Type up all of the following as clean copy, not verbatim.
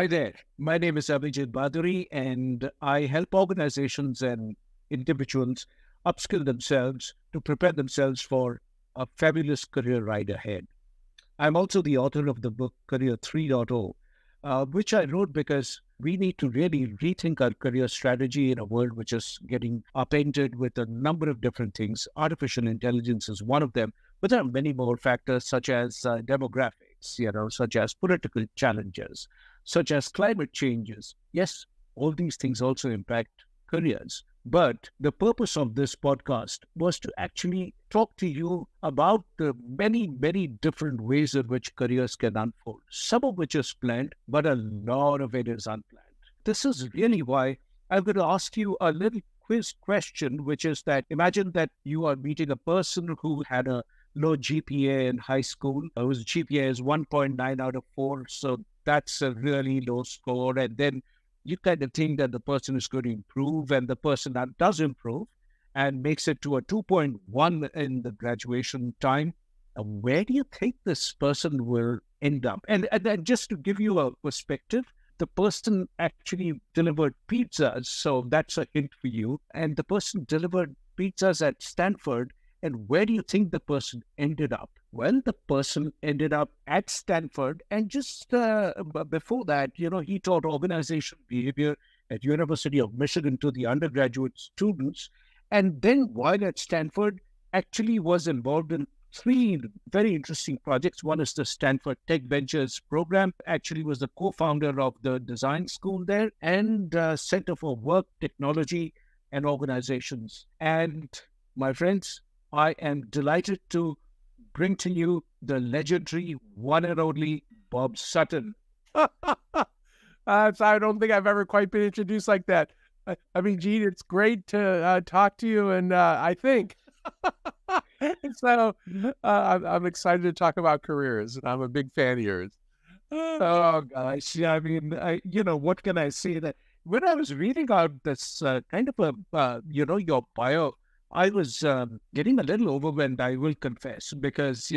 Hi there. My name is Abhijit Baduri, and I help organizations and individuals upskill themselves to prepare themselves for a fabulous career ride ahead. I'm also the author of the book Career 3.0, which I wrote because we need to really rethink our career strategy in a world which is getting upended with a number of different things. Artificial intelligence is one of them, but there are many more factors such as demographics, such as political challenges, such as climate changes. Yes, all these things also impact careers. But the purpose of this podcast was to actually talk to you about the many, many different ways in which careers can unfold, some of which is planned, but a lot of it is unplanned. This is really why I'm going to ask you a little quiz question, which is that imagine that you are meeting a person who had a low GPA in high school, whose GPA is 1.9 out of 4. So that's a really low score. And then you kind of think that the person is going to improve, and the person that does improve and makes it to a 2.1 in the graduation time. Where do you think this person will end up? And then just to give you a perspective, the person actually delivered pizzas. So that's a hint for you. And the person delivered pizzas at Stanford. And where do you think the person ended up? Well, the person ended up at Stanford, and just before that, he taught organizational behavior at University of Michigan to the undergraduate students. And then while at Stanford, actually was involved in three very interesting projects. One is the Stanford Tech Ventures program, actually was the co-founder of the design school there, and Center for Work, Technology, and Organizations. And my friends, I am delighted to bring to you the legendary one and only Bob Sutton. I don't think I've ever quite been introduced like that. I mean, Gene, it's great to talk to you, and I think so. I'm excited to talk about careers, and I'm a big fan of yours. Oh gosh, yeah. I mean, what can I say? That when I was reading out this kind of your bio, I was getting a little overwhelmed, I will confess, because,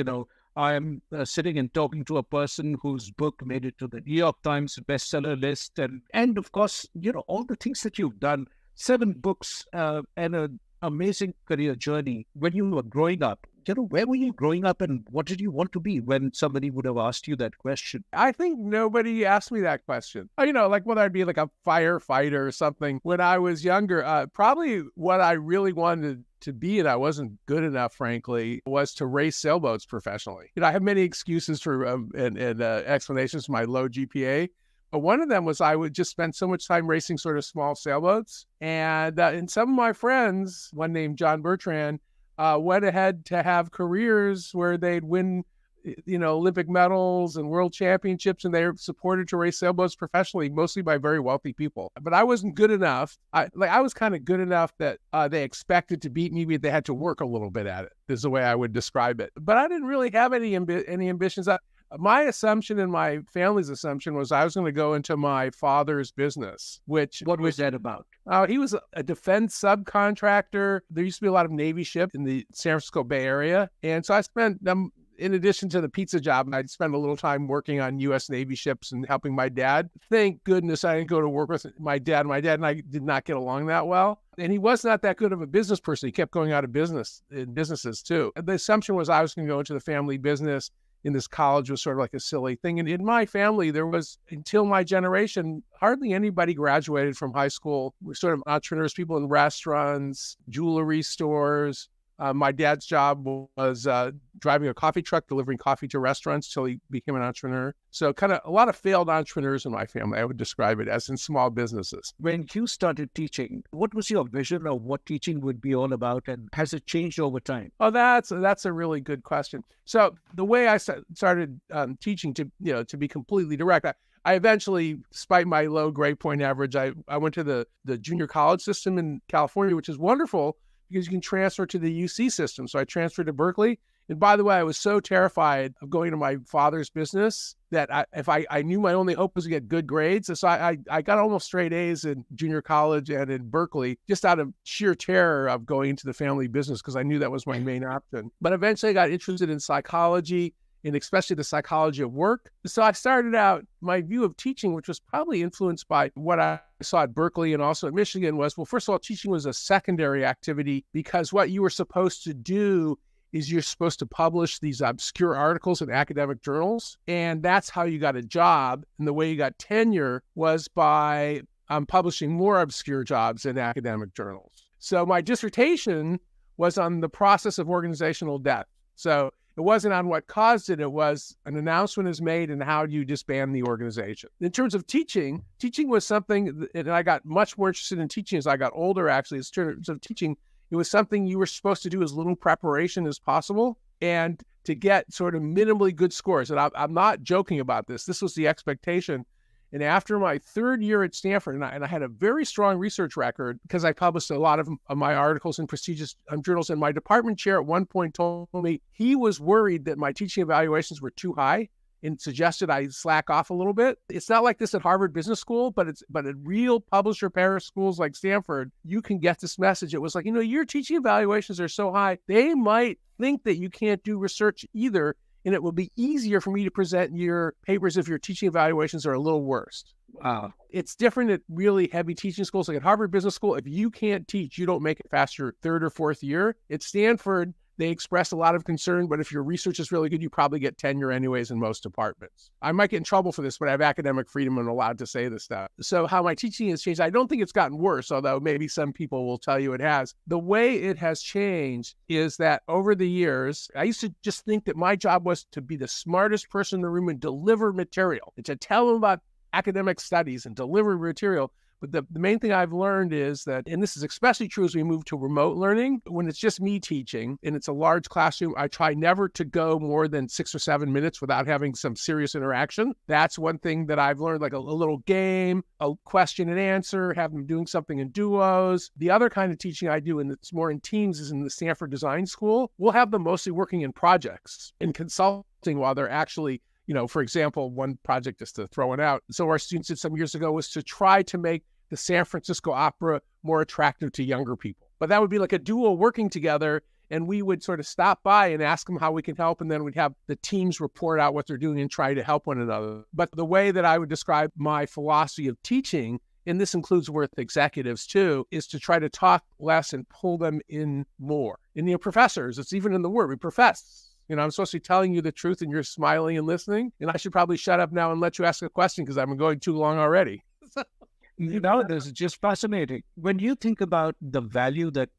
I'm sitting and talking to a person whose book made it to the New York Times bestseller list. And of course, all the things that you've done, 7 books and an amazing career journey when you were growing up. Where were you growing up, and what did you want to be when somebody would have asked you that question? I think nobody asked me that question. Like whether I'd be like a firefighter or something when I was younger. Probably what I really wanted to be, and I wasn't good enough, frankly, was to race sailboats professionally. I have many excuses for and explanations for my low GPA. But one of them was I would just spend so much time racing sort of small sailboats. And some of my friends, one named John Bertrand, went ahead to have careers where they'd win, Olympic medals and world championships, and they were supported to race sailboats professionally, mostly by very wealthy people. But I wasn't good enough. I was kind of good enough that they expected to beat me, but they had to work a little bit at it, is the way I would describe it. But I didn't really have any ambitions. My assumption and my family's assumption was I was going to go into my father's business, What was that about? He was a defense subcontractor. There used to be a lot of Navy ships in the San Francisco Bay Area. And so I spent them, in addition to the pizza job, I'd spend a little time working on U.S. Navy ships and helping my dad. Thank goodness I didn't go to work with my dad. My dad and I did not get along that well. And he was not that good of a business person. He kept going out of business in businesses too. The assumption was I was going to go into the family business. In this college was sort of like a silly thing. And in my family, there was, until my generation, hardly anybody graduated from high school. We're sort of entrepreneurs, people in restaurants, jewelry stores. My dad's job was driving a coffee truck, delivering coffee to restaurants till he became an entrepreneur. So kind of a lot of failed entrepreneurs in my family. I would describe it as in small businesses. When you started teaching, what was your vision of what teaching would be all about, and has it changed over time? Oh, that's a really good question. So the way I started teaching, to be completely direct, I eventually, despite my low grade point average, I went to the junior college system in California, which is wonderful because you can transfer to the UC system. So I transferred to Berkeley. And by the way, I was so terrified of going to my father's business that if I knew my only hope was to get good grades. So I got almost straight A's in junior college and in Berkeley, just out of sheer terror of going into the family business because I knew that was my main option. But eventually I got interested in psychology and especially the psychology of work. So I started out, my view of teaching, which was probably influenced by what I saw at Berkeley and also at Michigan, was, well, first of all, teaching was a secondary activity because what you were supposed to do is you're supposed to publish these obscure articles in academic journals. And that's how you got a job. And the way you got tenure was by publishing more obscure jobs in academic journals. So my dissertation was on the process of organizational death. So it wasn't on what caused it. It was an announcement is made and how do you disband the organization. In terms of teaching was something, and I got much more interested in teaching as I got older, actually. In terms of teaching, it was something you were supposed to do as little preparation as possible and to get sort of minimally good scores. And I'm not joking about this. This was the expectation. And after my third year at Stanford, and I had a very strong research record because I published a lot of my articles in prestigious journals, and my department chair at one point told me he was worried that my teaching evaluations were too high and suggested I slack off a little bit. It's not like this at Harvard Business School, but at real publisher Paris schools like Stanford, you can get this message. It was like, your teaching evaluations are so high, they might think that you can't do research either. And it will be easier for me to present your papers if your teaching evaluations are a little worse. Wow. It's different at really heavy teaching schools. Like at Harvard Business School, if you can't teach, you don't make it past your third or fourth year. At Stanford, they express a lot of concern, but if your research is really good, you probably get tenure anyways in most departments. I might get in trouble for this, but I have academic freedom and I'm allowed to say this stuff. So how my teaching has changed, I don't think it's gotten worse, although maybe some people will tell you it has. The way it has changed is that over the years, I used to just think that my job was to be the smartest person in the room and deliver material, and to tell them about academic studies and deliver material. But the main thing I've learned is that, and this is especially true as we move to remote learning, when it's just me teaching and it's a large classroom, I try never to go more than 6 or 7 minutes without having some serious interaction. That's one thing that I've learned, like a little game, a question and answer, have them doing something in duos. The other kind of teaching I do, and it's more in teams, is in the Stanford Design School. We'll have them mostly working in projects and consulting while they're actually, for example, one project, just to throw it out. So our students did some years ago was to try to make the San Francisco Opera more attractive to younger people. But that would be like a duo working together, and we would sort of stop by and ask them how we can help, and then we'd have the teams report out what they're doing and try to help one another. But the way that I would describe my philosophy of teaching, and this includes with executives too, is to try to talk less and pull them in more. And professors, it's even in the word, we profess. I'm supposed to be telling you the truth and you're smiling and listening, and I should probably shut up now and let you ask a question because I've been going too long already. This is just fascinating. When you think about the value that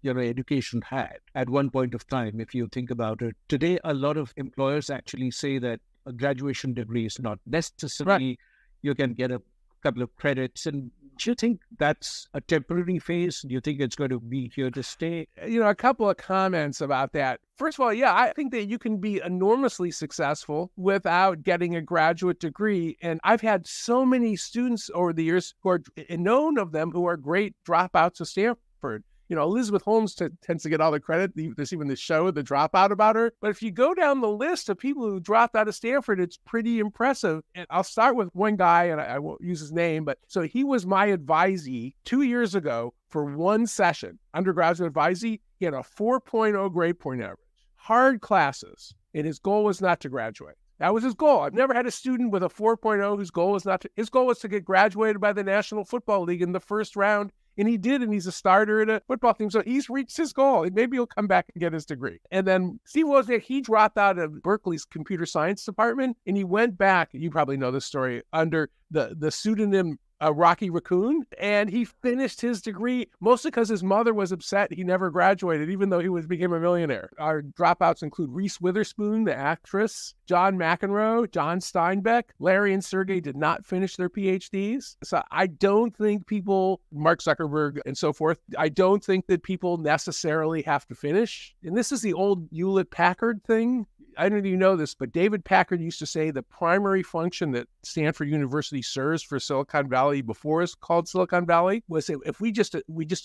education had at one point of time, if you think about it, today a lot of employers actually say that a graduation degree is not necessarily, right. You can get a couple of credits. And do you think that's a temporary phase? Do you think it's going to be here to stay? A couple of comments about that. First of all, yeah, I think that you can be enormously successful without getting a graduate degree. And I've had so many students over the years who are known of them who are great dropouts of Stanford. Elizabeth Holmes tends to get all the credit. There's even the show, The Dropout, about her. But if you go down the list of people who dropped out of Stanford, it's pretty impressive. And I'll start with one guy, and I won't use his name, but so he was my advisee 2 years ago for one session, undergraduate advisee. He had a 4.0 grade point average, hard classes, and his goal was not to graduate. That was his goal. I've never had a student with a 4.0 whose goal was his goal was to get graduated by the National Football League in the first round. And he did, and he's a starter in a football team. So he's reached his goal. Maybe he'll come back and get his degree. And then Steve Wozniak, he dropped out of Berkeley's computer science department, and he went back, you probably know this story, under the pseudonym Rocky Raccoon. And he finished his degree mostly because his mother was upset he never graduated, even though became a millionaire. Our dropouts include Reese Witherspoon, the actress, John McEnroe, John Steinbeck. Larry and Sergey did not finish their PhDs. So I don't think people, Mark Zuckerberg and so forth, I don't think that people necessarily have to finish. And this is the old Hewlett-Packard thing. I don't know if you know this, but David Packard used to say the primary function that Stanford University serves for Silicon Valley before it's called Silicon Valley was that if we just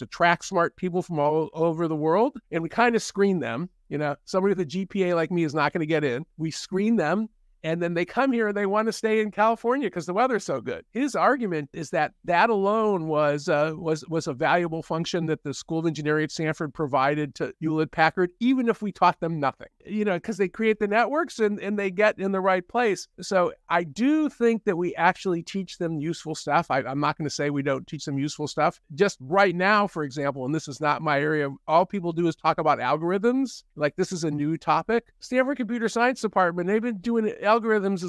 attract smart people from all over the world, and we kind of screen them. Somebody with a GPA like me is not going to get in. We screen them, And then they come here and they want to stay in California because the weather's so good. His argument is that that alone was a valuable function that the School of Engineering at Stanford provided to Hewlett-Packard, even if we taught them nothing, because they create the networks and they get in the right place. So I do think that we actually teach them useful stuff. I'm not going to say we don't teach them useful stuff. Just right now, for example, and this is not my area, all people do is talk about algorithms. Like, this is a new topic. Stanford Computer Science Department, they've been doing algorithms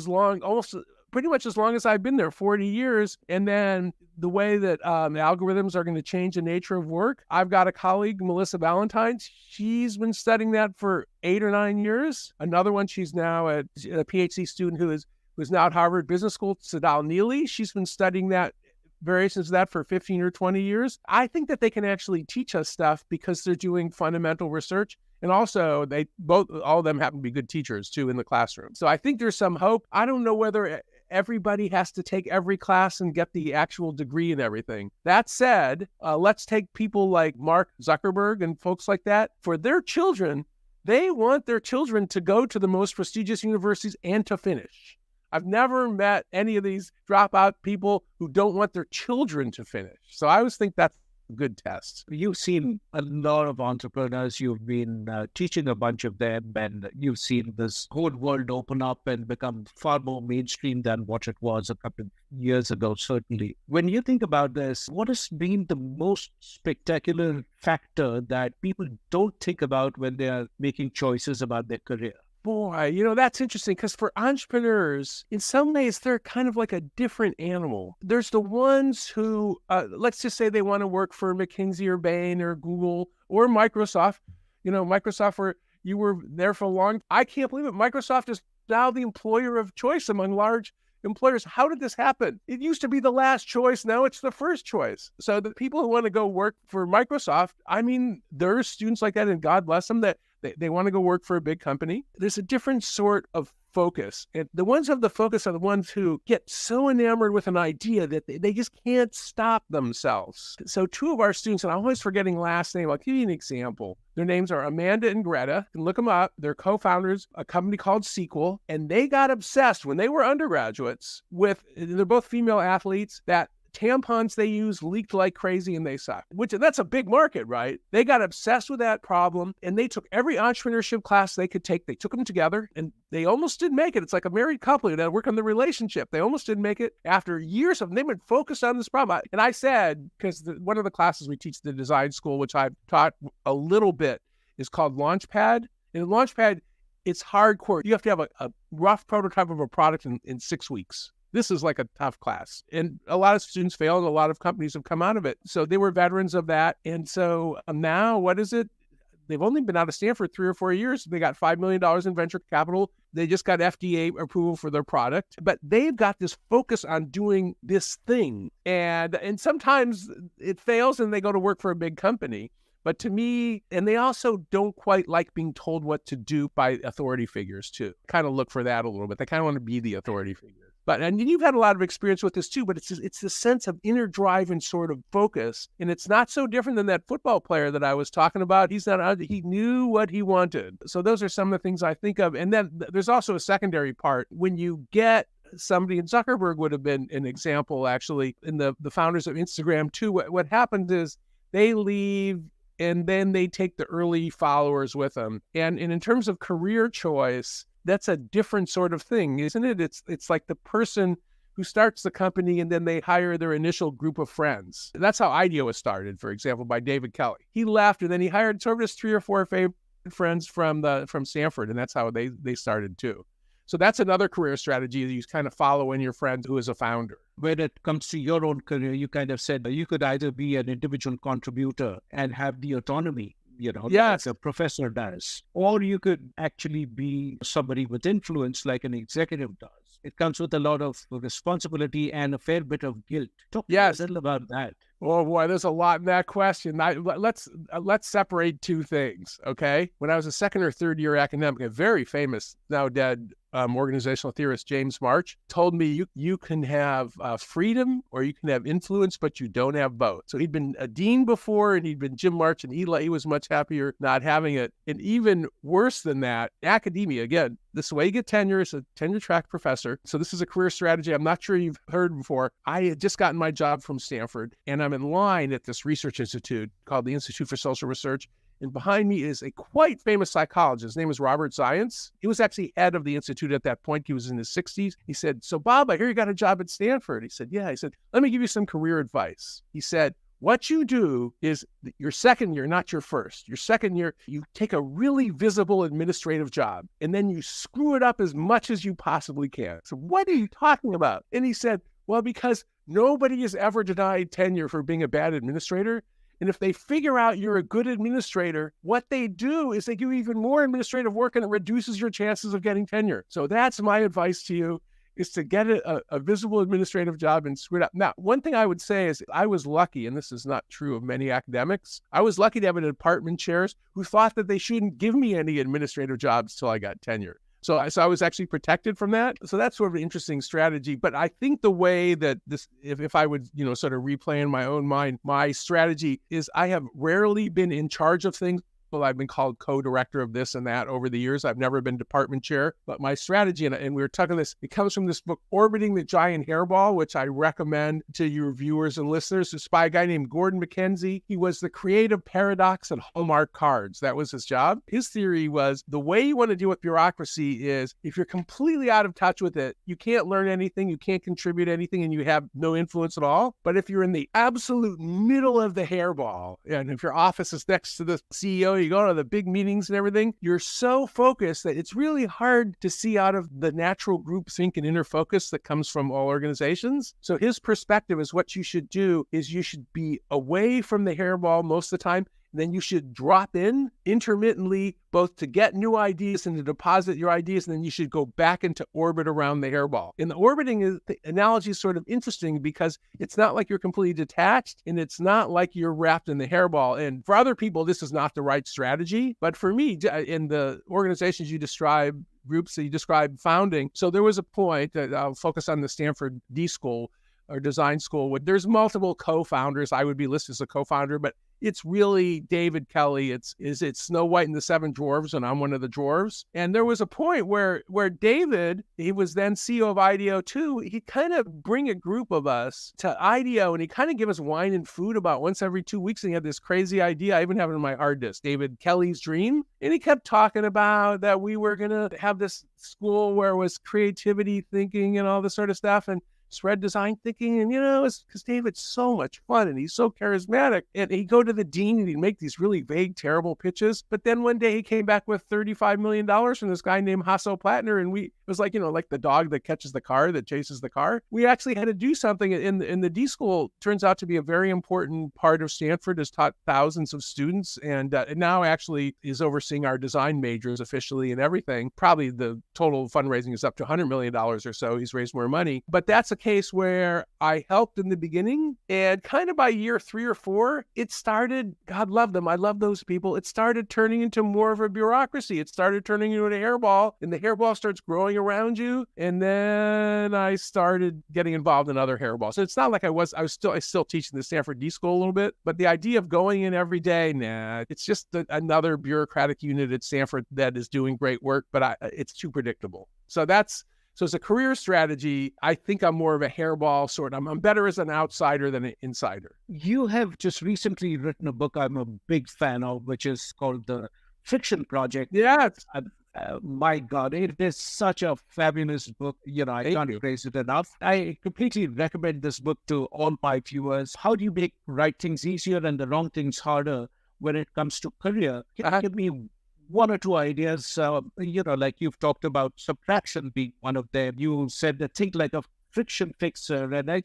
pretty much as long as I've been there, 40 years. And then the way that algorithms are going to change the nature of work. I've got a colleague, Melissa Valentine. She's been studying that for 8 or 9 years. Another one, she's now a PhD student who's now at Harvard Business School, Sadal Neely. She's been studying that, variations of that, for 15 or 20 years. I think that they can actually teach us stuff because they're doing fundamental research. And also, all of them happen to be good teachers, too, in the classroom. So I think there's some hope. I don't know whether everybody has to take every class and get the actual degree and everything. That said, let's take people like Mark Zuckerberg and folks like that. For their children, they want their children to go to the most prestigious universities and to finish. I've never met any of these dropout people who don't want their children to finish. So I always think that's a good test. You've seen a lot of entrepreneurs. You've been teaching a bunch of them, and you've seen this whole world open up and become far more mainstream than what it was a couple of years ago, certainly. When you think about this, what has been the most spectacular factor that people don't think about when they are making choices about their career? Boy, that's interesting because for entrepreneurs, in some ways, they're kind of like a different animal. There's the ones who, let's just say they want to work for McKinsey or Bain or Google or Microsoft. Microsoft, where you were there for a long. I can't believe it. Microsoft is now the employer of choice among large employers. How did this happen? It used to be the last choice. Now it's the first choice. So the people who want to go work for Microsoft, there are students like that, and God bless them, that they want to go work for a big company. There's a different sort of focus. And the ones who have the focus are the ones who get so enamored with an idea that they just can't stop themselves. So 2 of our students, and I'm always forgetting last name, I'll give you an example. Their names are Amanda and Greta. You can look them up. They're co-founders of a company called Sequel. And they got obsessed when they were undergraduates with, they're both female athletes, that tampons they use leaked like crazy and they suck, that's a big market, right? They got obsessed with that problem and they took every entrepreneurship class they could take. They took them together and they almost didn't make it. It's like a married couple that work on the relationship. They almost didn't make it after years of, they've been focused on this problem. And I said, because one of the classes we teach at the design school, which I've taught a little bit, is called Launchpad. And in Launchpad, it's hardcore. You have to have a rough prototype of a product in 6 weeks. This is like a tough class. And a lot of students fail and a lot of companies have come out of it. So they were veterans of that. And so now, what is it? They've only been out of Stanford 3 or 4 years. They got $5 million in venture capital. They just got FDA approval for their product. But they've got this focus on doing this thing. And sometimes it fails and they go to work for a big company. But to me, and they also don't quite like being told what to do by authority figures too. Kind of look for that a little bit. They kind of want to be the authority figure. And you've had a lot of experience with this too, but it's the sense of inner drive and sort of focus. And it's not so different than that football player that I was talking about. He knew what he wanted. So those are some of the things I think of. And then there's also a secondary part. When you get somebody, and Zuckerberg would have been an example actually, in the founders of Instagram too, what happened is they leave and then they take the early followers with them. And in terms of career choice, that's a different sort of thing, isn't it? It's like the person who starts the company and then they hire their initial group of friends. That's how IDEO was started, for example, by David Kelly. He left and then he hired sort of his 3 or 4 favorite friends from Stanford, and that's how they started too. So that's another career strategy that you kind of follow in your friend who is a founder. When it comes to your own career, you kind of said you could either be an individual contributor and have the autonomy, yes, like a professor does, or you could actually be somebody with influence like an executive does. It comes with a lot of responsibility and a fair bit of guilt. Talk to us a little about that. Oh boy, there's a lot in that question. Let's separate 2 things, okay? When I was a 2nd or 3rd year academic, a very famous, now dead organizational theorist, James March, told me you can have freedom or you can have influence, but you don't have both. So he'd been a dean before and he'd been Jim March, and he was much happier not having it. And even worse than that, academia, again, This is the way you get tenure as a tenure track professor. So this is a career strategy I'm not sure you've heard before. I had just gotten my job from Stanford, and I'm in line at this research institute called the Institute for Social Research. And behind me is a quite famous psychologist. His name is Robert Zients. He was actually head of the institute at that point. He was in his 60s. He said, "So Bob, I hear you got a job at Stanford." He said, "Yeah." He said, "Let me give you some career advice." He said, "What you do is your second year, not your first. Your second year, you take a really visible administrative job, and then you screw it up as much as you possibly can." So what are you talking about? And he said, "Well, because nobody is ever denied tenure for being a bad administrator. And if they figure out you're a good administrator, what they do is they give you even more administrative work, and it reduces your chances of getting tenure." So that's my advice to you, is to get a visible administrative job and screw it up. Now, one thing I would say is I was lucky, and this is not true of many academics. I was lucky to have department chairs who thought that they shouldn't give me any administrative jobs till I got tenure. So I was actually protected from that. So that's sort of an interesting strategy. But I think the way that this, if I would, sort of replay in my own mind, my strategy is I have rarely been in charge of things. Well, I've been called co-director of this and that over the years. I've never been department chair. But my strategy, and we were talking this, it comes from this book, Orbiting the Giant Hairball, which I recommend to your viewers and listeners. It's by a guy named Gordon McKenzie. He was the creative paradox at Hallmark Cards. That was his job. His theory was the way you want to deal with bureaucracy is if you're completely out of touch with it, you can't learn anything, you can't contribute anything, and you have no influence at all. But if you're in the absolute middle of the hairball, and if your office is next to the CEO, you go to the big meetings and everything, you're so focused that it's really hard to see out of the natural group think and inner focus that comes from all organizations. So his perspective is what you should do is you should be away from the hairball most of the time. Then you should drop in intermittently, both to get new ideas and to deposit your ideas, and then you should go back into orbit around the hairball. And the orbiting the analogy is sort of interesting because it's not like you're completely detached, and it's not like you're wrapped in the hairball. And for other people, this is not the right strategy. But for me, in the organizations you describe, groups that you describe founding, so there was a point that I'll focus on the Stanford D School or design school. There's multiple co-founders. I would be listed as a co-founder, but it's really David Kelly. It's Snow White and the Seven Dwarves, and I'm one of the dwarves. And there was a point where David, he was then CEO of IDEO too. He kind of bring a group of us to IDEO, and he kind of give us wine and food about once every 2 weeks. And he had this crazy idea. I even have it on my hard disk, David Kelly's dream. And he kept talking about that we were going to have this school where it was creativity thinking and all this sort of stuff. And spread design thinking, and it's because David's so much fun and he's so charismatic. And he'd go to the dean and he'd make these really vague, terrible pitches. But then one day he came back with $35 million from this guy named Hasso Plattner, and it was like, like the dog that catches the car, that chases the car. We actually had to do something. In the D School turns out to be a very important part of Stanford, has taught thousands of students, and now actually is overseeing our design majors officially and everything. Probably the total fundraising is up to $100 million or so. He's raised more money. But that's a case where I helped in the beginning, and kind of by year 3 or 4, it started, God love them, I love those people, it started turning into more of a bureaucracy. It started turning into a hairball, and the hairball starts growing around you. And then I started getting involved in other hairballs. So it's not like I still teaching the Stanford D School a little bit, but the idea of going in every day, nah, it's just another bureaucratic unit at Stanford that is doing great work, but it's too predictable. So as a career strategy, I think I'm more of a hairball sort. I'm better as an outsider than an insider. You have just recently written a book I'm a big fan of, which is called The Friction Project. Yeah. My God, it is such a fabulous book. I can't praise it enough. I completely recommend this book to all my viewers. How do you make right things easier and the wrong things harder when it comes to career? Can you give me one or two ideas, like you've talked about subtraction being one of them. You said that think like a friction fixer, and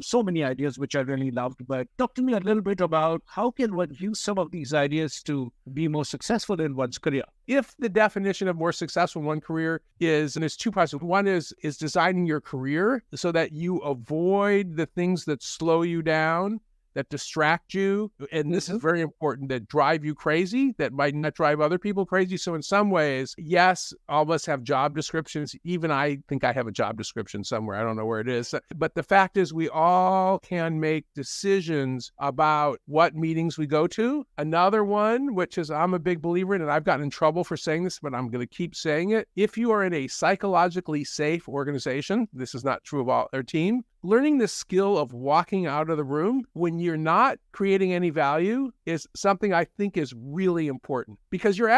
so many ideas which I really loved. But talk to me a little bit about how can one use some of these ideas to be more successful in one's career? If the definition of more successful in one career is, and it's two parts. One is designing your career so that you avoid the things that slow you down that distract you, and this is very important, that drive you crazy, that might not drive other people crazy. So in some ways, yes, all of us have job descriptions. Even I think I have a job description somewhere. I don't know where it is. But the fact is, we all can make decisions about what meetings we go to. Another one, which is I'm a big believer in, and I've gotten in trouble for saying this, but I'm going to keep saying it. If you are in a psychologically safe organization, this is not true of all their team, learning the skill of walking out of the room when you're not creating any value is something I think is really important, because you're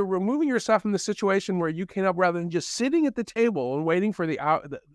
removing yourself from the situation where you can help, rather than just sitting at the table and waiting for the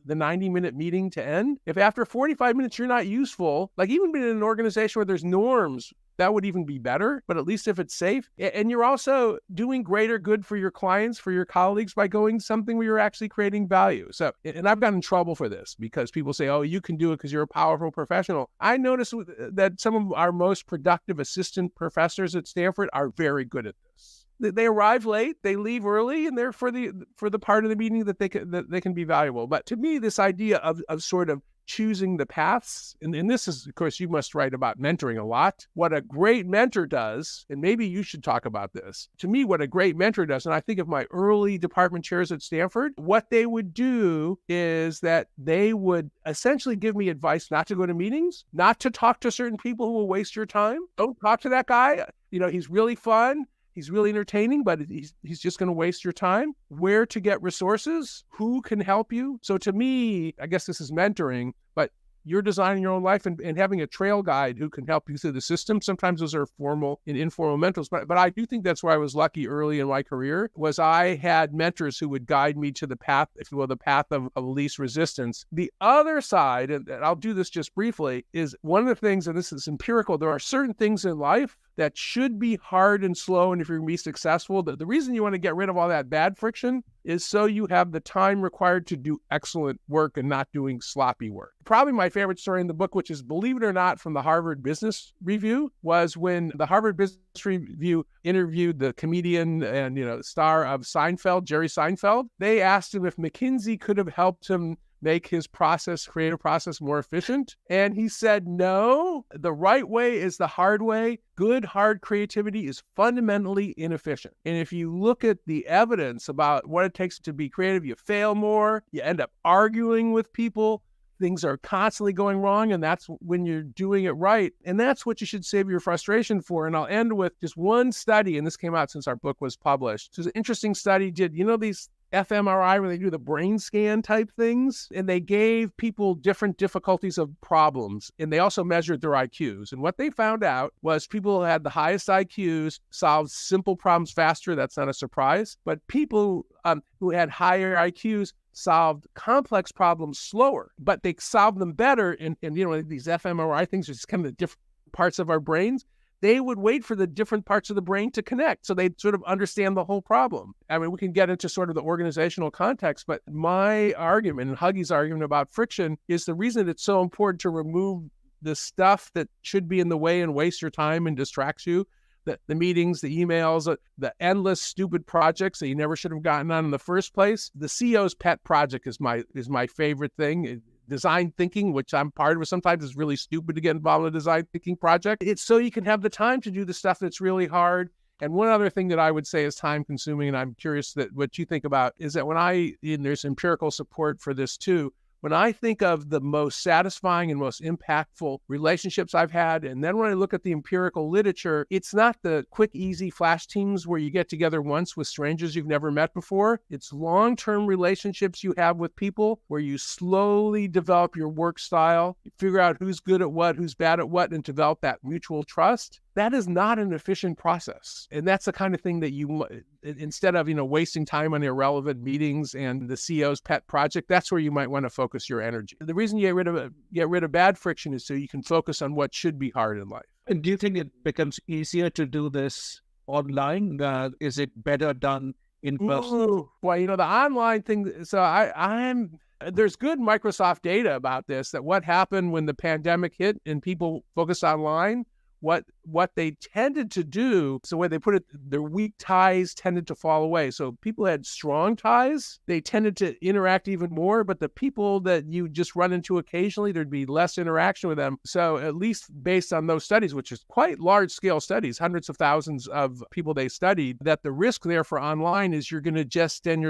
90-minute meeting to end. If after 45 minutes you're not useful, like even being in an organization where there's norms, that would even be better, but at least if it's safe. And you're also doing greater good for your clients, for your colleagues, by going something where you're actually creating value. So, and I've gotten in trouble for this because people say, oh, you can do it because you're a powerful professional. I noticed that some of our most productive assistant professors at Stanford are very good at this. They arrive late, they leave early, and they're for the part of the meeting that they can be valuable. But to me, this idea of sort of choosing the paths, and this is, of course, you must write about mentoring a lot. What a great mentor does, and maybe you should talk about this. To me, what a great mentor does, and I think of my early department chairs at Stanford, what they would do is that they would essentially give me advice not to go to meetings, not to talk to certain people who will waste your time. Don't talk to that guy. He's really fun. He's really entertaining, but he's just going to waste your time. Where to get resources? Who can help you? So to me, I guess this is mentoring, but you're designing your own life and having a trail guide who can help you through the system. Sometimes those are formal and informal mentors, but I do think that's where I was lucky early in my career, was I had mentors who would guide me to the path, if you will, the path of least resistance. The other side, and I'll do this just briefly, is one of the things, and this is empirical, there are certain things in life that should be hard and slow, and if you're going to be successful, the reason you want to get rid of all that bad friction is so you have the time required to do excellent work and not doing sloppy work. Probably my favorite story in the book, which is, believe it or not, from the Harvard Business Review, was when the Harvard Business Review interviewed the comedian and star of Seinfeld, Jerry Seinfeld. They asked him if McKinsey could have helped him make his creative process more efficient. And he said, no, the right way is the hard way. Good, hard creativity is fundamentally inefficient. And if you look at the evidence about what it takes to be creative, you fail more, you end up arguing with people, things are constantly going wrong, and that's when you're doing it right. And that's what you should save your frustration for. And I'll end with just one study, and this came out since our book was published. So it's an interesting study. These fMRI, where they do the brain scan type things, and they gave people different difficulties of problems, and they also measured their IQs. And what they found out was people who had the highest IQs solved simple problems faster. That's not a surprise. But people who had higher IQs solved complex problems slower, but they solved them better. And these fMRI things are just kind of the different parts of our brains. They would wait for the different parts of the brain to connect so they'd sort of understand the whole problem. I mean, we can get into sort of the organizational context, but my argument and Huggy's argument about friction is the reason it's so important to remove the stuff that should be in the way and waste your time and distracts you. The meetings, the emails, the endless stupid projects that you never should have gotten on in the first place. The CEO's pet project is my favorite thing. Design thinking, which I'm part of, sometimes it's really stupid to get involved in a design thinking project. It's so you can have the time to do the stuff that's really hard. And one other thing that I would say is time consuming, and I'm curious what you think about, is that and there's empirical support for this too, when I think of the most satisfying and most impactful relationships I've had, and then when I look at the empirical literature, it's not the quick, easy flash teams where you get together once with strangers you've never met before. It's long-term relationships you have with people where you slowly develop your work style, you figure out who's good at what, who's bad at what, and develop that mutual trust. That is not an efficient process. And that's the kind of thing that you, instead of, wasting time on irrelevant meetings and the CEO's pet project, that's where you might want to focus your energy. The reason you get rid of bad friction is so you can focus on what should be hard in life. And do you think it becomes easier to do this online? Is it better done in person? Ooh, well, the online thing, so there's good Microsoft data about this, that what happened when the pandemic hit and people focused online, what what they tended to do, so when they put it, their weak ties tended to fall away. So people had strong ties, they tended to interact even more, but the people that you just run into occasionally, there'd be less interaction with them. So at least based on those studies, which is quite large scale studies, hundreds of thousands of people they studied, that the risk there for online is you're going to just spend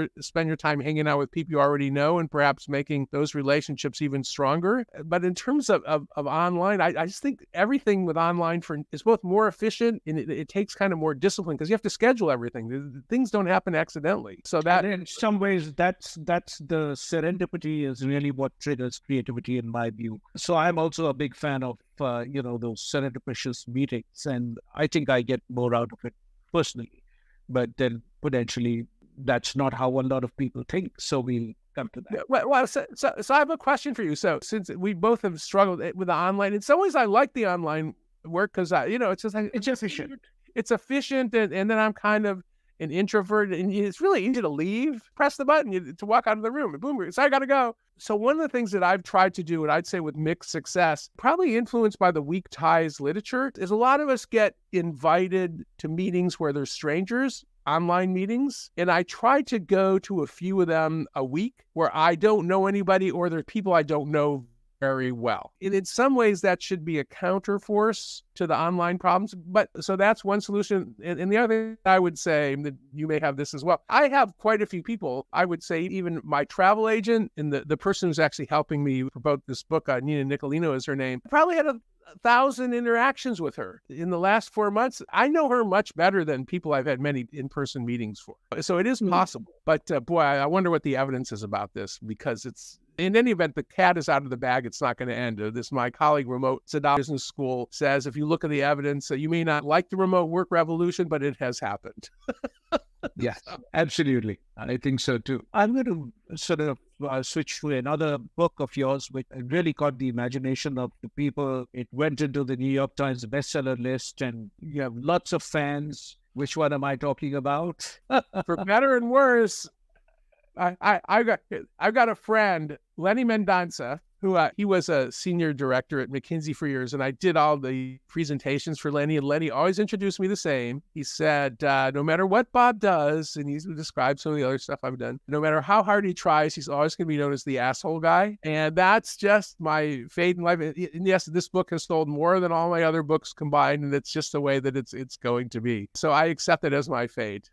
your time hanging out with people you already know and perhaps making those relationships even stronger. But in terms of online, I just think everything with online is both more efficient and it takes kind of more discipline because you have to schedule everything. Things don't happen accidentally. So that and in some ways, that's the serendipity is really what triggers creativity in my view. So I'm also a big fan of those serendipitous meetings, and I think I get more out of it personally. But then potentially that's not how a lot of people think. So we'll come to that. Well, so I have a question for you. So since we both have struggled with the online, in some ways I like the online work because it's just like, It's efficient. It's efficient, and then I'm kind of an introvert, and it's really easy to leave, press the button to walk out of the room, and boom, so I got to go. So one of the things that I've tried to do, and I'd say with mixed success, probably influenced by the weak ties literature, is a lot of us get invited to meetings where there's strangers, online meetings, and I try to go to a few of them a week where I don't know anybody or there's people I don't know very well. And in some ways, that should be a counterforce to the online problems. But so that's one solution. And the other thing I would say, that you may have this as well, I have quite a few people. I would say even my travel agent and the person who's actually helping me promote this book, Nina Nicolino is her name, I probably had 1,000 interactions with her in the last 4 months. I know her much better than people I've had many in-person meetings for. So it is possible. But boy, I wonder what the evidence is about this, because it's, in any event, the cat is out of the bag. It's not going to end. My colleague, remote Sutton Business School, says if you look at the evidence, you may not like the remote work revolution, but it has happened. Yes, absolutely. I think so too. I'm going to sort of switch to another book of yours, which really caught the imagination of the people. It went into the New York Times bestseller list, and you have lots of fans. Which one am I talking about? For better and worse, I've got a friend, Lenny Mendonça, who he was a senior director at McKinsey for years, and I did all the presentations for Lenny, and Lenny always introduced me the same. He said, no matter what Bob does, and he described some of the other stuff I've done, no matter how hard he tries, he's always going to be known as the asshole guy. And that's just my fate in life. And yes, this book has sold more than all my other books combined, and it's just the way that it's going to be. So I accept it as my fate.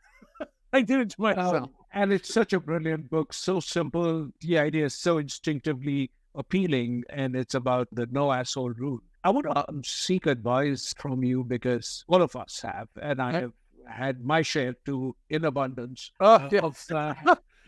I did it to myself. And it's such a brilliant book, so simple. The idea is so instinctively appealing, and it's about the no asshole rule. I want to seek advice from you, because all of us have, and I have had my share too in abundance of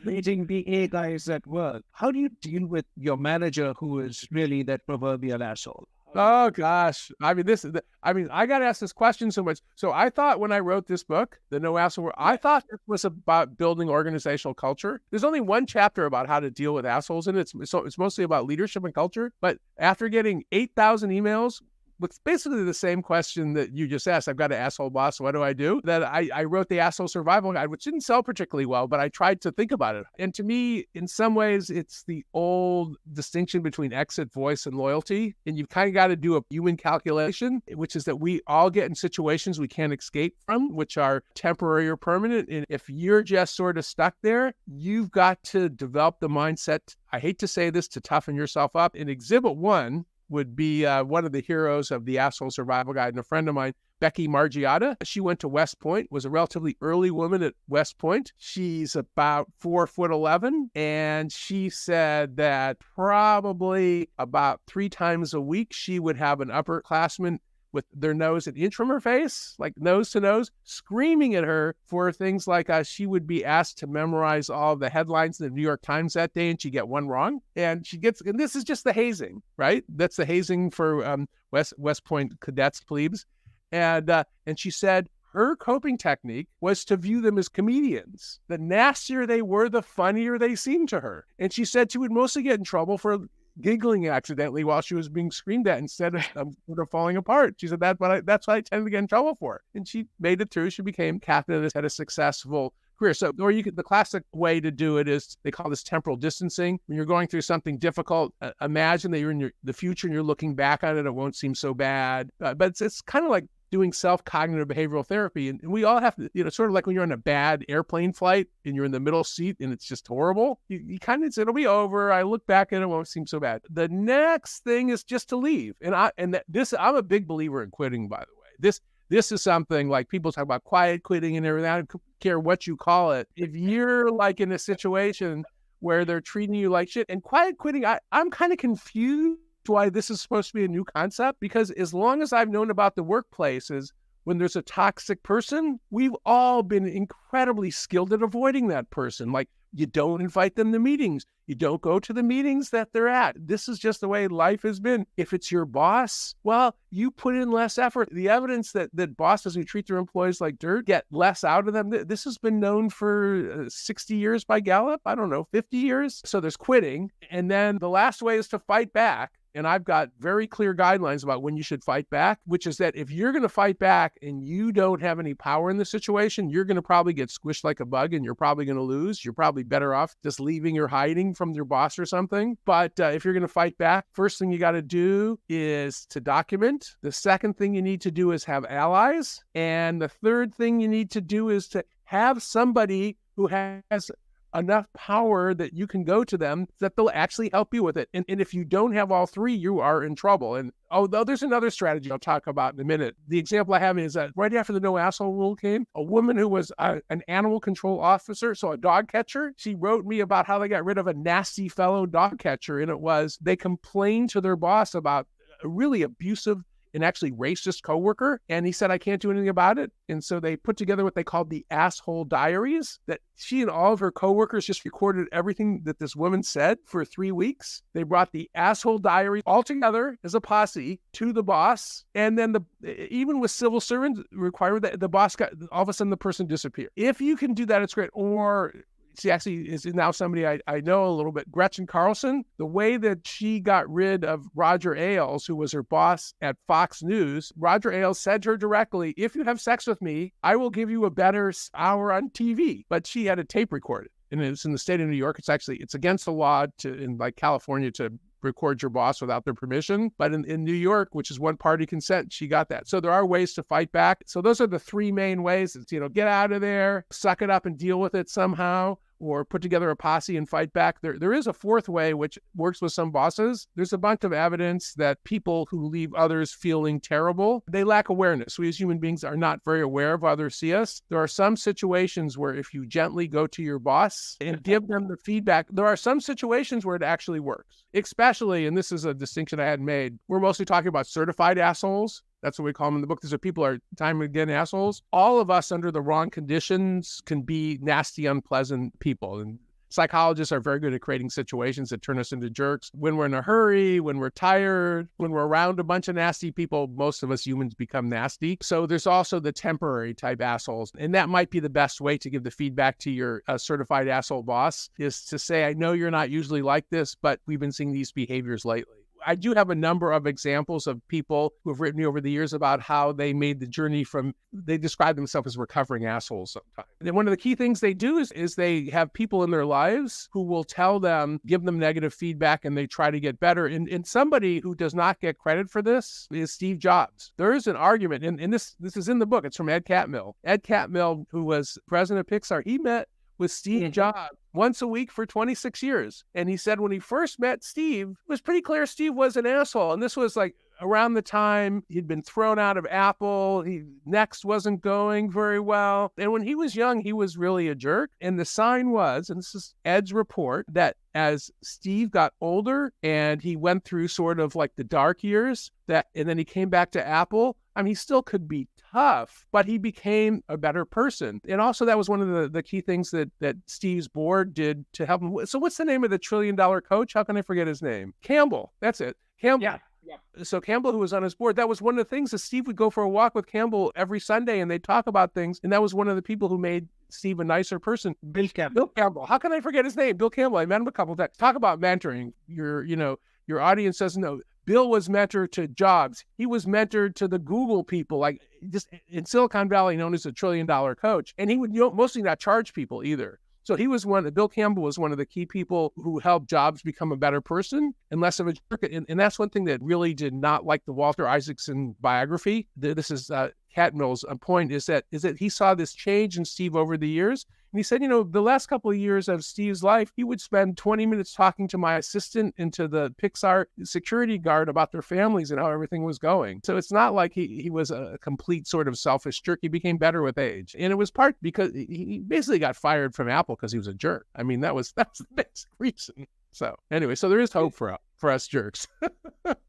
meeting the A guys at work. How do you deal with your manager who is really that proverbial asshole? Oh gosh. I mean, I got asked this question so much. So I thought when I wrote this book, The No Asshole World, I thought it was about building organizational culture. There's only one chapter about how to deal with assholes in it. So it's mostly about leadership and culture. But after getting 8,000 emails with basically the same question that you just asked, I've got an asshole boss, what do I do? That I wrote the Asshole Survival Guide, which didn't sell particularly well, but I tried to think about it. And to me, in some ways, it's the old distinction between exit, voice, and loyalty. And you've kind of got to do a human calculation, which is that we all get in situations we can't escape from, which are temporary or permanent. And if you're just sort of stuck there, you've got to develop the mindset, I hate to say this, to toughen yourself up. In Exhibit 1, would be one of the heroes of the Asshole Survival Guide, and a friend of mine, Becky Margiotta. She went to West Point, was a relatively early woman at West Point. She's about 4'11", and she said that probably about 3 times a week she would have an upperclassman with their nose an inch from her face, like nose to nose, screaming at her for things like she would be asked to memorize all of the headlines in the New York Times that day, and she'd get one wrong. And and this is just the hazing, right? That's the hazing for West Point cadets, plebes. And she said her coping technique was to view them as comedians. The nastier they were, the funnier they seemed to her. And she said she would mostly get in trouble for giggling accidentally while she was being screamed at instead of sort of falling apart. She said that's what I tend to get in trouble for. And she made it through. She became captain and had a successful career. So, or the classic way to do it is, they call this temporal distancing. When you're going through something difficult, imagine that you're in the future and you're looking back on it. It won't seem so bad. But it's kind of like doing self-cognitive behavioral therapy. And we all have to, sort of like when you're on a bad airplane flight and you're in the middle seat and it's just horrible, you kind of say, it'll be over. I look back and it won't seem so bad. The next thing is just to leave. And I'm a big believer in quitting, by the way. This is something like people talk about quiet quitting and everything. I don't care what you call it. If you're like in a situation where they're treating you like shit, and quiet quitting, I'm kind of confused why this is supposed to be a new concept, because as long as I've known about the workplaces, when there's a toxic person, we've all been incredibly skilled at avoiding that person. Like, you don't invite them to meetings. You don't go to the meetings that they're at. This is just the way life has been. If it's your boss, well, you put in less effort. The evidence that bosses who treat their employees like dirt get less out of them. This has been known for 60 years by Gallup. I don't know, 50 years. So there's quitting. And then the last way is to fight back. And I've got very clear guidelines about when you should fight back, which is that if you're going to fight back and you don't have any power in the situation, you're going to probably get squished like a bug and you're probably going to lose. You're probably better off just leaving or hiding from your boss or something. But if you're going to fight back, first thing you got to do is to document. The second thing you need to do is have allies. And the third thing you need to do is to have somebody who has enough power that you can go to them that they'll actually help you with it. And if you don't have all three, you are in trouble. And although there's another strategy I'll talk about in a minute. The example I have is that right after the no asshole rule came, a woman who was an animal control officer, so a dog catcher, she wrote me about how they got rid of a nasty fellow dog catcher. And it was, they complained to their boss about a really abusive and actually racist coworker. And he said, I can't do anything about it. And so they put together what they called the asshole diaries, that she and all of her coworkers just recorded everything that this woman said for 3 weeks. They brought the asshole diary all together as a posse to the boss. And then even with civil servants required that the boss got, all of a sudden the person disappeared. If you can do that, it's great. Or she actually is now somebody I know a little bit. Gretchen Carlson, the way that she got rid of Roger Ailes, who was her boss at Fox News, Roger Ailes said to her directly, if you have sex with me, I will give you a better hour on TV. But she had a tape recorded. And it's in the state of New York. It's against the law in like California to record your boss without their permission. But in New York, which is one party consent, she got that. So there are ways to fight back. So those are the three main ways. It's, get out of there, suck it up and deal with it somehow, or put together a posse and fight back. There is a fourth way, which works with some bosses. There's a bunch of evidence that people who leave others feeling terrible, they lack awareness. We as human beings are not very aware of how others see us. There are some situations where if you gently go to your boss and give them the feedback, there are some situations where it actually works. Especially, and this is a distinction I hadn't made, we're mostly talking about certified assholes. That's what we call them in the book. These are people who are time and again assholes. All of us under the wrong conditions can be nasty, unpleasant people. And psychologists are very good at creating situations that turn us into jerks. When we're in a hurry, when we're tired, when we're around a bunch of nasty people, most of us humans become nasty. So there's also the temporary type assholes. And that might be the best way to give the feedback to your certified asshole boss, is to say, I know you're not usually like this, but we've been seeing these behaviors lately. I do have a number of examples of people who have written me over the years about how they made the journey from, they describe themselves as recovering assholes sometimes. And one of the key things they do is they have people in their lives who will tell them, give them negative feedback, and they try to get better. And somebody who does not get credit for this is Steve Jobs. There is an argument, and this is in the book. It's from Ed Catmull. Ed Catmull, who was president of Pixar, he met with Steve Jobs once a week for 26 years. And he said when he first met Steve, it was pretty clear Steve was an asshole. And this was like around the time he'd been thrown out of Apple. Next wasn't going very well. And when he was young, he was really a jerk. And the sign was, and this is Ed's report, that as Steve got older and he went through sort of like the dark years, and then he came back to Apple, I mean, he still could be tough, but he became a better person. And also that was one of the key things that Steve's board did to help him. So what's the name of the $1 trillion coach? How can I forget his name? Campbell. That's it. Campbell. Yeah. So Campbell, who was on his board, that was one of the things that Steve would go for a walk with Campbell every Sunday and they'd talk about things. And that was one of the people who made Steve a nicer person. Bill Campbell. Bill Campbell. How can I forget his name? Bill Campbell. I met him a couple of times. Talk about mentoring. Your audience doesn't know. Bill was mentor to Jobs. He was mentor to the Google people, like just in Silicon Valley, known as a $1 trillion coach. And he would mostly not charge people either. So Bill Campbell was one of the key people who helped Jobs become a better person and less of a jerk. And that's one thing that really did not like the Walter Isaacson biography. This is Catmull's point is that he saw this change in Steve over the years. And he said, the last couple of years of Steve's life, he would spend 20 minutes talking to my assistant and to the Pixar security guard about their families and how everything was going. So it's not like he was a complete sort of selfish jerk. He became better with age. And it was part because he basically got fired from Apple because he was a jerk. I mean, that's the basic reason. So anyway, so there is hope for us jerks.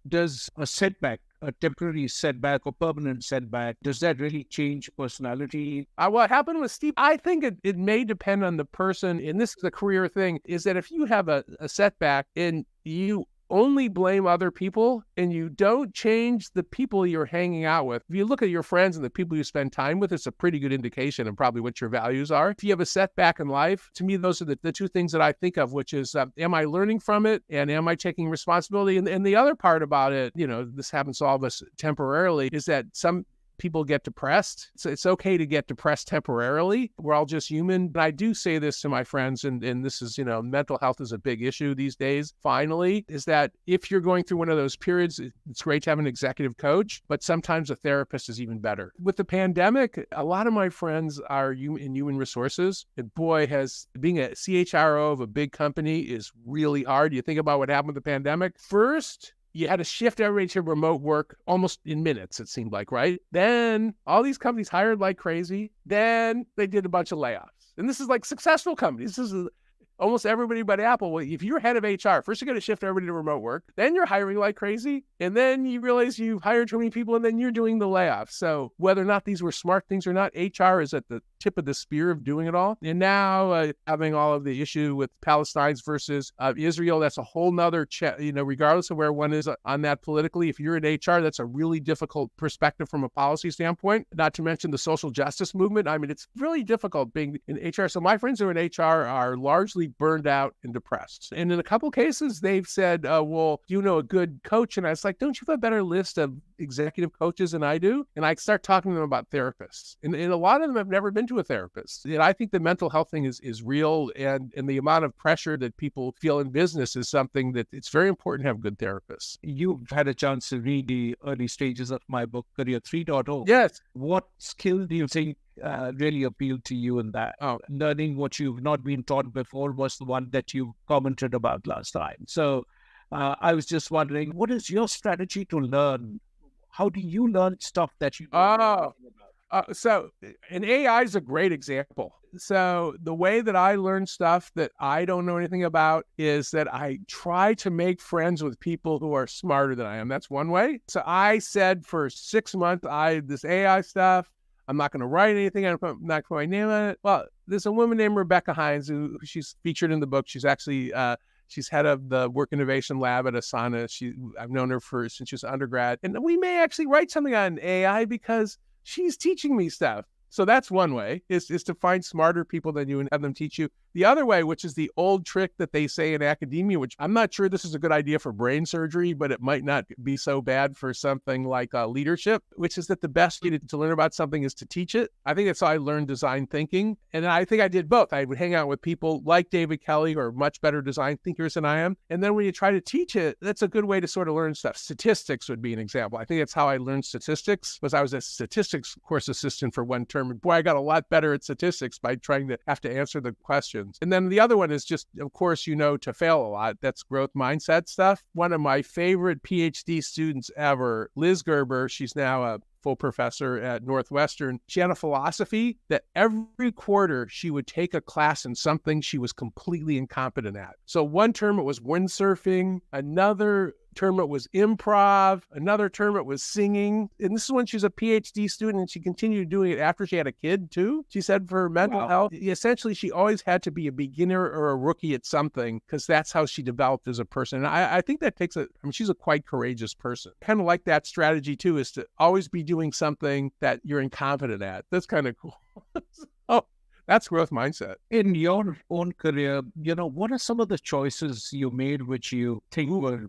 Does a setback, a temporary setback or permanent setback, does that really change personality? What happened with Steve, I think it may depend on the person, and this is a career thing, is that if you have a setback and you only blame other people and you don't change the people you're hanging out with, if you look at your friends and the people you spend time with, it's a pretty good indication of probably what your values are. If you have a setback in life, to me, those are the two things that I think of, which is, am I learning from it and am I taking responsibility? And the other part about it, this happens to all of us temporarily, is that some people get depressed. So it's okay to get depressed temporarily. We're all just human. But I do say this to my friends, and this is, mental health is a big issue these days, finally, is that if you're going through one of those periods, it's great to have an executive coach, but sometimes a therapist is even better. With the pandemic, a lot of my friends are in human resources, and boy, being a CHRO of a big company is really hard. You think about what happened with the pandemic. First, you had to shift everybody to remote work almost in minutes, it seemed like, right? Then all these companies hired like crazy. Then they did a bunch of layoffs. And this is like successful companies. This is almost everybody but Apple. Well, if you're head of HR, first you got to shift everybody to remote work. Then you're hiring like crazy. And then you realize you've hired too many people, and then you're doing the layoffs. So whether or not these were smart things or not, HR is at the tip of the spear of doing it all. And now having all of the issue with Palestine versus Israel, that's a whole nother, regardless of where one is on that politically. If you're in HR, that's a really difficult perspective from a policy standpoint, not to mention the social justice movement. I mean, it's really difficult being in HR. So my friends who are in HR are largely burned out and depressed. And in a couple cases, they've said, well, do you know a good coach? And I was like, don't you have a better list of executive coaches than I do? And I start talking to them about therapists. And a lot of them have never been to a therapist. And I think the mental health thing is real. And the amount of pressure that people feel in business is something that it's very important to have good therapists. You've had a chance to read the early stages of my book, Career 3.0. Yes. What skill do you think really appealed to you in that? Learning what you've not been taught before was the one that you commented about last time. So I was just wondering, what is your strategy to learn? How do you learn stuff that you don't know about? So an AI is a great example. So the way that I learn stuff that I don't know anything about is that I try to make friends with people who are smarter than I am. That's one way. So I said for 6 months, this AI stuff, I'm not going to write anything. I'm not going to put my name on it. Well, there's a woman named Rebecca Hines who she's featured in the book. She's actually she's head of the Work Innovation Lab at Asana. I've known her since she was an undergrad. And we may actually write something on AI because she's teaching me stuff. So that's one way, is to find smarter people than you and have them teach you. The other way, which is the old trick that they say in academia, which I'm not sure this is a good idea for brain surgery, but it might not be so bad for something like leadership, which is that the best way to learn about something is to teach it. I think that's how I learned design thinking. And I think I did both. I would hang out with people like David Kelly, who are much better design thinkers than I am. And then when you try to teach it, that's a good way to sort of learn stuff. Statistics would be an example. I think that's how I learned statistics, was I was a statistics course assistant for one term. And boy, I got a lot better at statistics by trying to have to answer the questions. And then the other one is just, of course, to fail a lot. That's growth mindset stuff. One of my favorite PhD students ever, Liz Gerber, she's now a full professor at Northwestern. She had a philosophy that every quarter she would take a class in something she was completely incompetent at. So one term it was windsurfing, another term it was improv, another term it was singing. And this is when she was a PhD student, and she continued doing it after she had a kid too. She said for her mental health, essentially she always had to be a beginner or a rookie at something, because that's how she developed as a person. And I think that takes she's a quite courageous person. Kind of like that strategy too, is to always be doing something that you're incompetent at. That's kind of cool. That's growth mindset. In your own career, what are some of the choices you made which you think were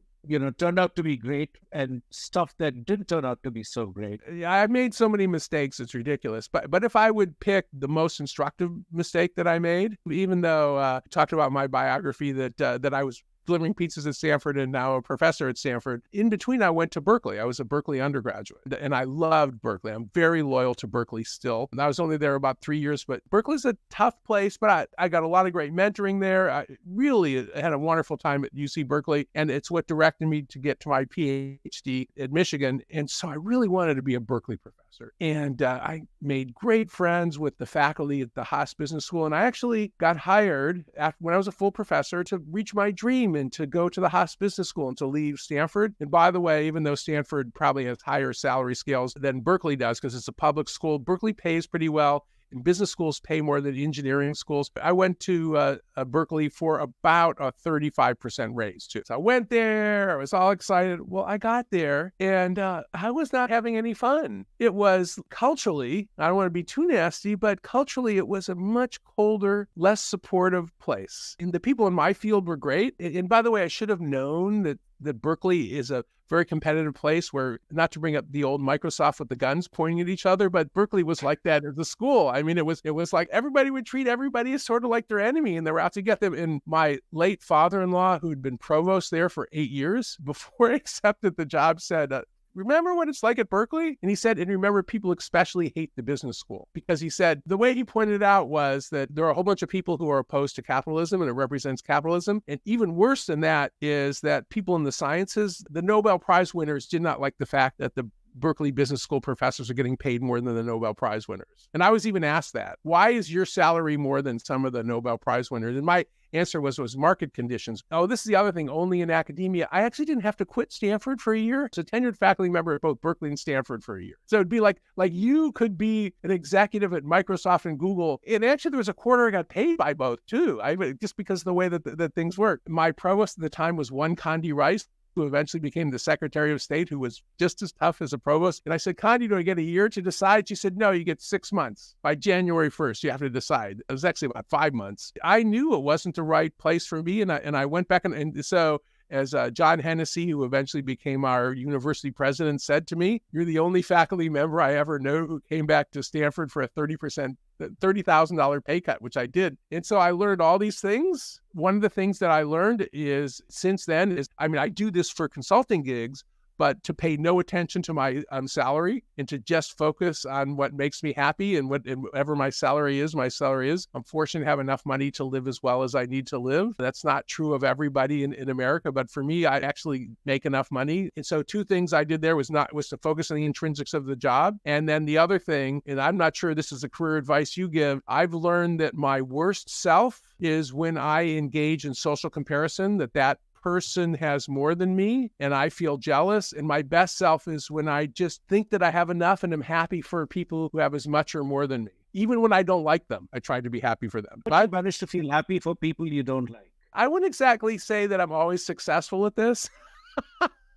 turned out to be great, and stuff that didn't turn out to be so great? Yeah, I've made so many mistakes, it's ridiculous. But if I would pick the most instructive mistake that I made, even though I talked about my biography that I was delivering pizzas at Stanford and now a professor at Stanford. In between, I went to Berkeley. I was a Berkeley undergraduate, and I loved Berkeley. I'm very loyal to Berkeley still. And I was only there about 3 years, but Berkeley's a tough place, but I got a lot of great mentoring there. I really had a wonderful time at UC Berkeley, and it's what directed me to get to my PhD at Michigan. And so I really wanted to be a Berkeley professor. And I made great friends with the faculty at the Haas Business School. And I actually got hired when I was a full professor to reach my dream and to go to the Haas Business School and to leave Stanford. And by the way, even though Stanford probably has higher salary scales than Berkeley does because it's a public school, Berkeley pays pretty well. And business schools pay more than engineering schools. I went to Berkeley for about a 35% raise, too. So I went there. I was all excited. Well, I got there, and I was not having any fun. It was culturally, I don't want to be too nasty, but culturally, it was a much colder, less supportive place. And the people in my field were great. And by the way, I should have known that Berkeley is a very competitive place where, not to bring up the old Microsoft with the guns pointing at each other, but Berkeley was like that as a school. I mean, it was like everybody would treat everybody as sort of like their enemy, and they were out to get them. And my late father-in-law, who'd been provost there for 8 years, before he accepted the job, said, remember what it's like at Berkeley? And he said, and remember, people especially hate the business school. Because he said, the way he pointed out was that there are a whole bunch of people who are opposed to capitalism, and it represents capitalism. And even worse than that is that people in the sciences, the Nobel Prize winners, did not like the fact that the Berkeley Business School professors are getting paid more than the Nobel Prize winners. And I was even asked that. Why is your salary more than some of the Nobel Prize winners? And my answer was market conditions. Oh, this is the other thing, only in academia. I actually didn't have to quit Stanford for a year. I was a tenured faculty member at both Berkeley and Stanford for a year. So it'd be like you could be an executive at Microsoft and Google. And actually there was a quarter I got paid by both too. Just because of the way that things work. My provost at the time was one Condi Rice, who eventually became the Secretary of State, who was just as tough as a provost. And I said, Condi, do I get a year to decide? She said, no, you get 6 months. By January 1st, you have to decide. It was actually about 5 months. I knew it wasn't the right place for me, and I went back. And so as John Hennessy, who eventually became our university president, said to me, you're the only faculty member I ever know who came back to Stanford for a $30,000 pay cut, which I did. And so I learned all these things. One of the things that I learned is since then is, I do this for consulting gigs, but to pay no attention to my salary and to just focus on what makes me happy, and whatever my salary is. I'm fortunate to have enough money to live as well as I need to live. That's not true of everybody in America, but for me, I actually make enough money. And so 2 things I did there was to focus on the intrinsics of the job. And then the other thing, and I'm not sure this is the career advice you give, I've learned that my worst self is when I engage in social comparison, that person has more than me and I feel jealous. And my best self is when I just think that I have enough and am happy for people who have as much or more than me. Even when I don't like them, I try to be happy for them. But I managed to feel happy for people you don't like. I wouldn't exactly say that I'm always successful at this.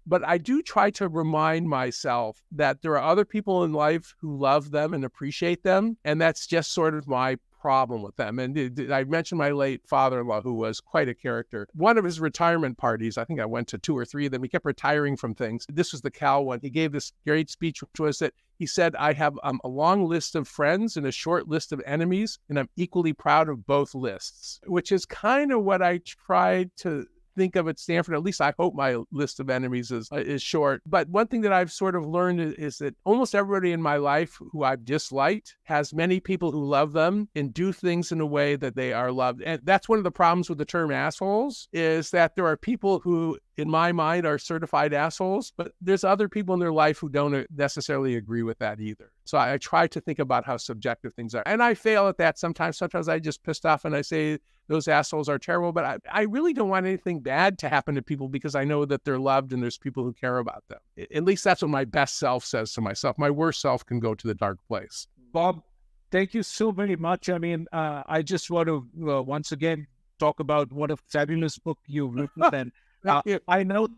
But I do try to remind myself that there are other people in life who love them and appreciate them. And that's just sort of my problem with them. And I mentioned my late father-in-law, who was quite a character. One of his retirement parties, I think I went to 2 or 3 of them. He kept retiring from things. This was the Cal one. He gave this great speech, which was that he said, I have a long list of friends and a short list of enemies, and I'm equally proud of both lists, which is kind of what I tried to think of at Stanford. At least I hope my list of enemies is short. But one thing that I've sort of learned is that almost everybody in my life who I've disliked has many people who love them and do things in a way that they are loved. And that's one of the problems with the term assholes, is that there are people who, in my mind, are certified assholes, but there's other people in their life who don't necessarily agree with that either. So I try to think about how subjective things are. And I fail at that sometimes. Sometimes I just pissed off and I say, those assholes are terrible, but I really don't want anything bad to happen to people because I know that they're loved and there's people who care about them. At least that's what my best self says to myself. My worst self can go to the dark place. Bob, thank you so very much. I just want to once again talk about what a fabulous book you've written. And I know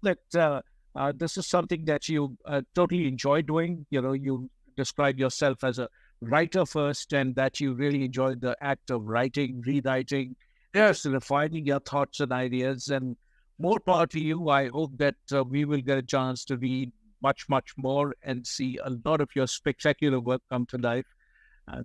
that this is something that you totally enjoy doing. You describe yourself as a writer first, and that you really enjoyed the act of writing, rewriting, just refining your thoughts and ideas. And more power to you. I hope that we will get a chance to read much, much more and see a lot of your spectacular work come to life.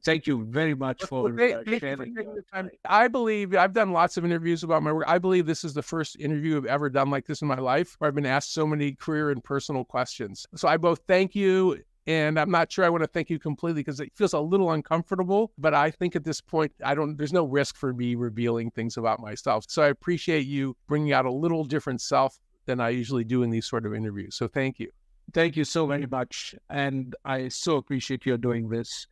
Thank you very much for Thank you for sharing taking your the time. time. I believe I've done lots of interviews about my work. I believe this is the first interview I've ever done like this in my life, where I've been asked so many career and personal questions. So I both thank you, and I'm not sure I want to thank you completely because it feels a little uncomfortable, but I think at this point, there's no risk for me revealing things about myself. So I appreciate you bringing out a little different self than I usually do in these sort of interviews. So thank you. Thank you so very much. And I so appreciate your doing this.